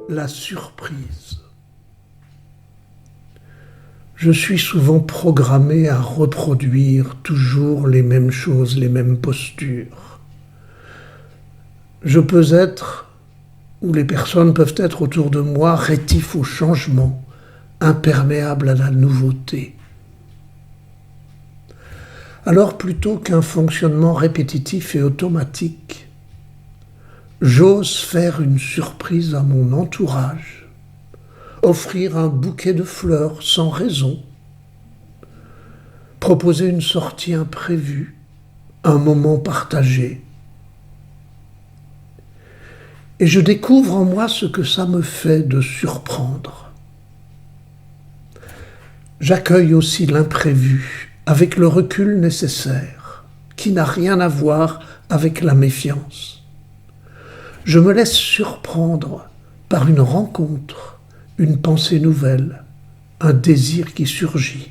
La surprise. Je suis souvent programmé à reproduire toujours les mêmes choses, les mêmes postures. Je peux être, ou les personnes peuvent être autour de moi, rétifs au changement, imperméables à la nouveauté. Alors plutôt qu'un fonctionnement répétitif et automatique, j'ose faire une surprise à mon entourage, offrir un bouquet de fleurs sans raison, proposer une sortie imprévue, un moment partagé. Et je découvre en moi ce que ça me fait de surprendre. J'accueille aussi l'imprévu avec le recul nécessaire, qui n'a rien à voir avec la méfiance. Je me laisse surprendre par une rencontre, une pensée nouvelle, un désir qui surgit.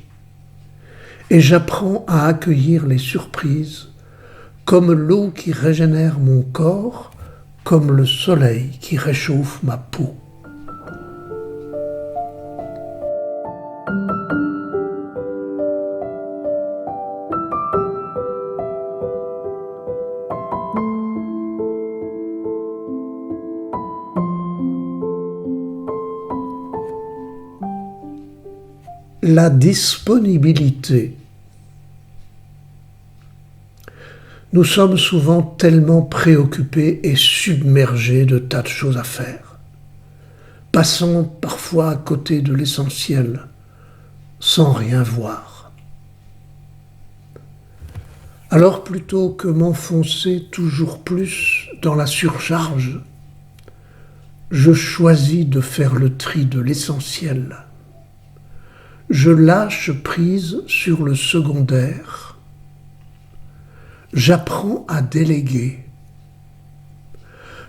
Et j'apprends à accueillir les surprises comme l'eau qui régénère mon corps, comme le soleil qui réchauffe ma peau. La disponibilité. Nous sommes souvent tellement préoccupés et submergés de tas de choses à faire, passant parfois à côté de l'essentiel, sans rien voir. Alors plutôt que m'enfoncer toujours plus dans la surcharge, je choisis de faire le tri de l'essentiel. Je lâche prise sur le secondaire. J'apprends à déléguer.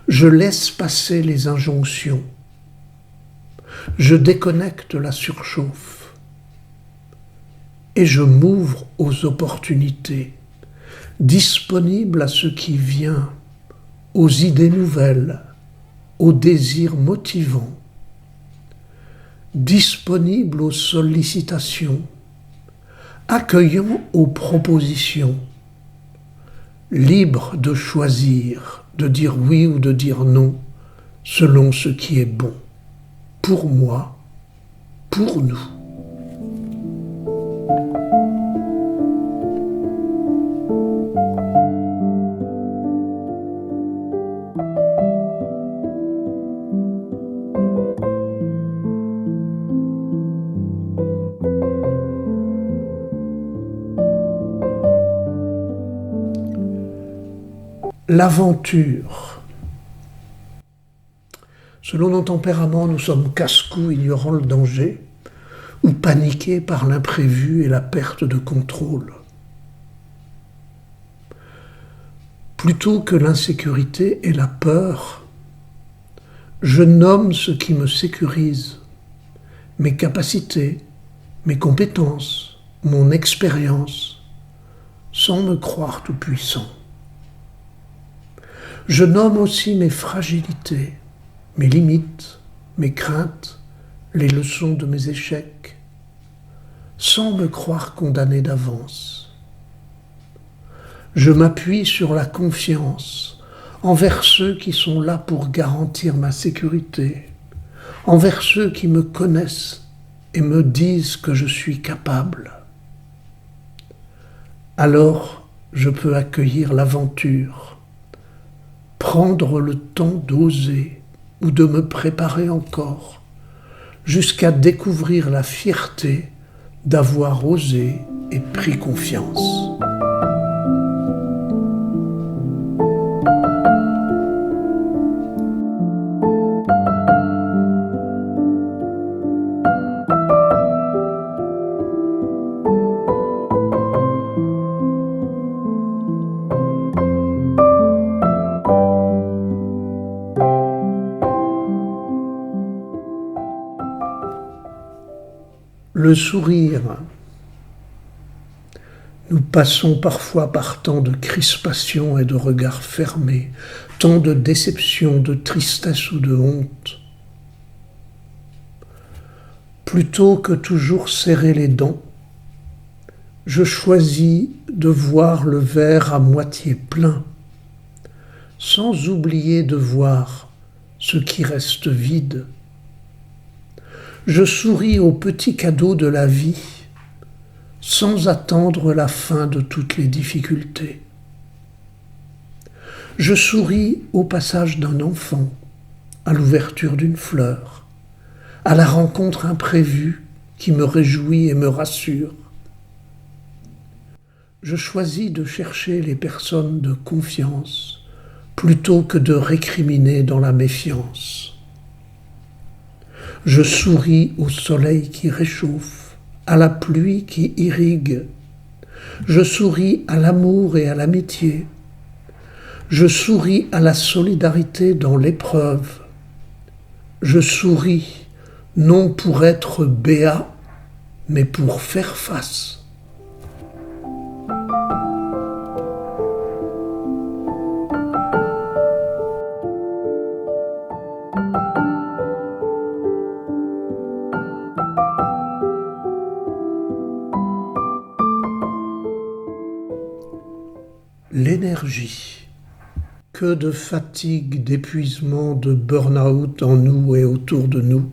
Je laisse passer les injonctions. Je déconnecte la surchauffe. Et je m'ouvre aux opportunités, disponible à ce qui vient, aux idées nouvelles, aux désirs motivants. Disponible aux sollicitations, accueillant aux propositions, libre de choisir, de dire oui ou de dire non, selon ce qui est bon, pour moi, pour nous. L'aventure. Selon nos tempéraments, nous sommes casse-cou ignorant le danger ou paniqués par l'imprévu et la perte de contrôle. Plutôt que l'insécurité et la peur, je nomme ce qui me sécurise, mes capacités, mes compétences, mon expérience, sans me croire tout puissant. Je nomme aussi mes fragilités, mes limites, mes craintes, les leçons de mes échecs, sans me croire condamné d'avance. Je m'appuie sur la confiance envers ceux qui sont là pour garantir ma sécurité, envers ceux qui me connaissent et me disent que je suis capable. Alors, je peux accueillir l'aventure, prendre le temps d'oser ou de me préparer encore, jusqu'à découvrir la fierté d'avoir osé et pris confiance. Le sourire. Nous passons parfois par tant de crispation et de regards fermés, tant de déception, de tristesse ou de honte. Plutôt que toujours serrer les dents, je choisis de voir le verre à moitié plein, sans oublier de voir ce qui reste vide. Je souris aux petits cadeaux de la vie, sans attendre la fin de toutes les difficultés. Je souris au passage d'un enfant, à l'ouverture d'une fleur, à la rencontre imprévue qui me réjouit et me rassure. Je choisis de chercher les personnes de confiance plutôt que de récriminer dans la méfiance. Je souris au soleil qui réchauffe, à la pluie qui irrigue. Je souris à l'amour et à l'amitié. Je souris à la solidarité dans l'épreuve. Je souris non pour être béat, mais pour faire face. L'énergie. Que de fatigue, d'épuisement, de burn-out en nous et autour de nous.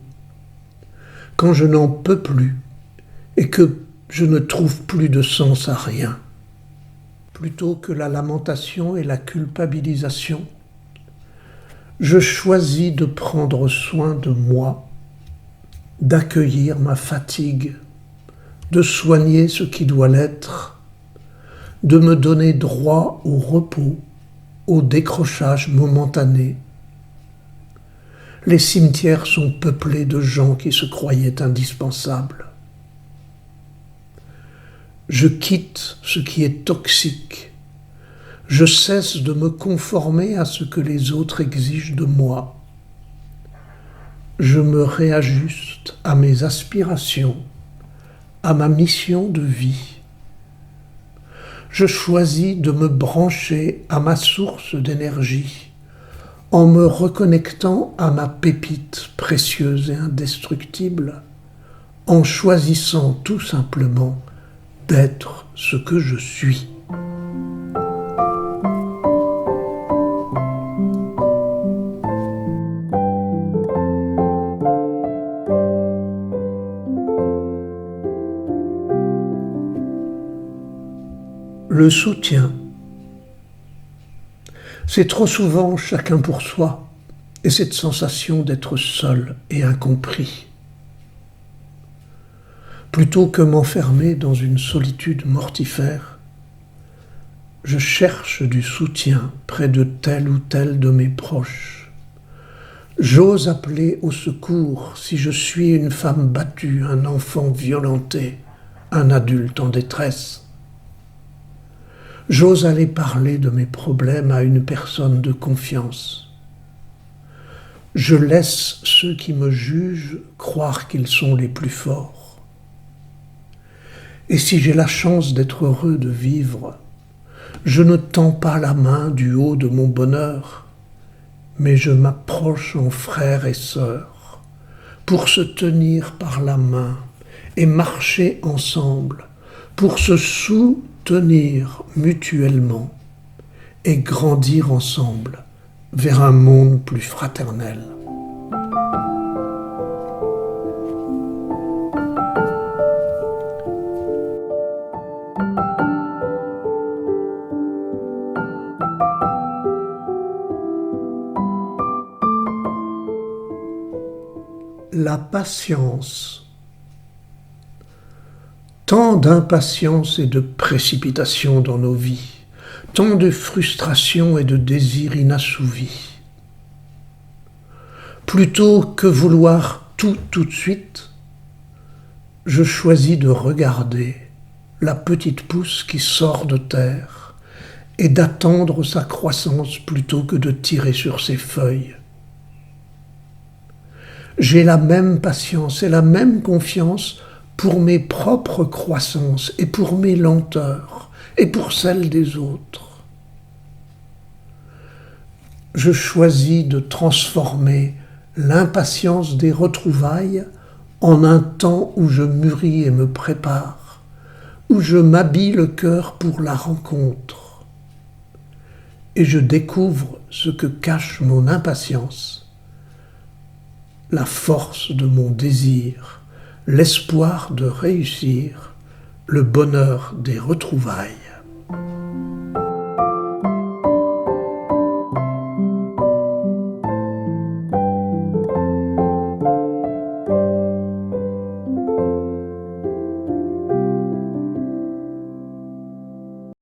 Quand je n'en peux plus et que je ne trouve plus de sens à rien. Plutôt que la lamentation et la culpabilisation, je choisis de prendre soin de moi, d'accueillir ma fatigue, de soigner ce qui doit l'être, de me donner droit au repos, au décrochage momentané. Les cimetières sont peuplés de gens qui se croyaient indispensables. Je quitte ce qui est toxique. Je cesse de me conformer à ce que les autres exigent de moi. Je me réajuste à mes aspirations, à ma mission de vie. Je choisis de me brancher à ma source d'énergie en me reconnectant à ma pépite précieuse et indestructible, en choisissant tout simplement d'être ce que je suis. Le soutien. C'est trop souvent chacun pour soi et cette sensation d'être seul et incompris. Plutôt que m'enfermer dans une solitude mortifère, je cherche du soutien près de tel ou tel de mes proches. J'ose appeler au secours si je suis une femme battue, un enfant violenté, un adulte en détresse. J'ose aller parler de mes problèmes à une personne de confiance. Je laisse ceux qui me jugent croire qu'ils sont les plus forts. Et si j'ai la chance d'être heureux de vivre, je ne tends pas la main du haut de mon bonheur, mais je m'approche en frères et sœurs pour se tenir par la main et marcher ensemble, pour se soutenir mutuellement et grandir ensemble vers un monde plus fraternel. La patience. Tant d'impatience et de précipitation dans nos vies, tant de frustration et de désirs inassouvis. Plutôt que vouloir tout de suite, je choisis de regarder la petite pousse qui sort de terre et d'attendre sa croissance plutôt que de tirer sur ses feuilles. J'ai la même patience et la même confiance pour mes propres croissances et pour mes lenteurs et pour celles des autres. Je choisis de transformer l'impatience des retrouvailles en un temps où je mûris et me prépare, où je m'habille le cœur pour la rencontre, et je découvre ce que cache mon impatience, la force de mon désir, l'espoir de réussir, le bonheur des retrouvailles.